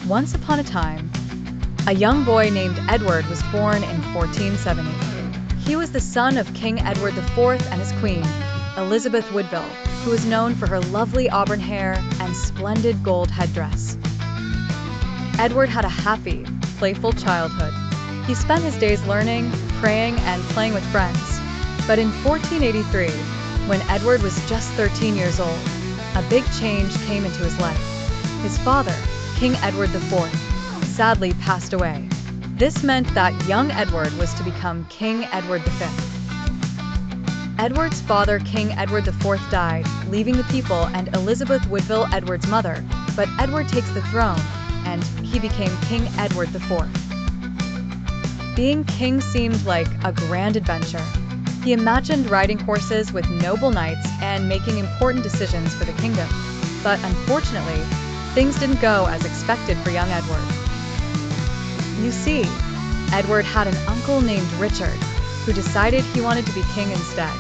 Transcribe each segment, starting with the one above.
Once upon a time, a young boy named Edward was born in 1470. He was the son of King Edward IV and his queen, Elizabeth Woodville, who was known for her lovely auburn hair and splendid gold headdress. Edward had a happy, playful childhood. He spent his days learning, praying, and playing with friends. But in 1483, when Edward was just 13 years old, a big change came into his life. His father, King Edward IV, sadly passed away. This meant that young Edward was to become King Edward V. Edward's father, King Edward IV, died, leaving the people and Elizabeth Woodville, Edward's mother, but Edward takes the throne, and he became King Edward IV. Being king seemed like a grand adventure. He imagined riding horses with noble knights and making important decisions for the kingdom. But unfortunately, things didn't go as expected for young Edward. You see, Edward had an uncle named Richard, who decided he wanted to be king instead.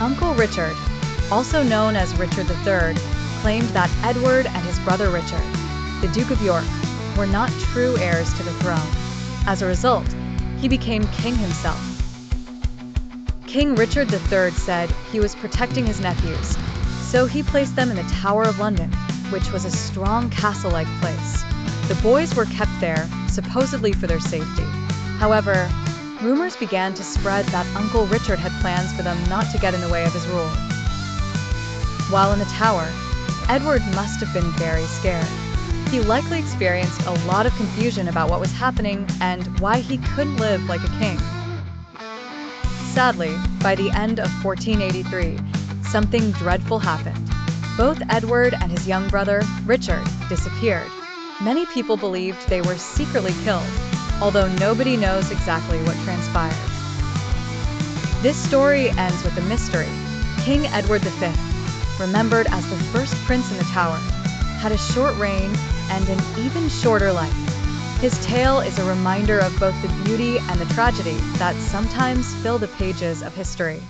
Uncle Richard, also known as Richard III, claimed that Edward and his brother Richard, the Duke of York, were not true heirs to the throne. As a result, he became king himself. King Richard III said he was protecting his nephews, so he placed them in the Tower of London, which was a strong castle-like place. The boys were kept there, supposedly for their safety. However, rumors began to spread that Uncle Richard had plans for them not to get in the way of his rule. While in the tower, Edward must have been very scared. He likely experienced a lot of confusion about what was happening and why he couldn't live like a king. Sadly, by the end of 1483, something dreadful happened. Both Edward and his young brother, Richard, disappeared. Many people believed they were secretly killed, although nobody knows exactly what transpired. This story ends with a mystery. King Edward V, remembered as the first prince in the tower, had a short reign and an even shorter life. His tale is a reminder of both the beauty and the tragedy that sometimes fill the pages of history.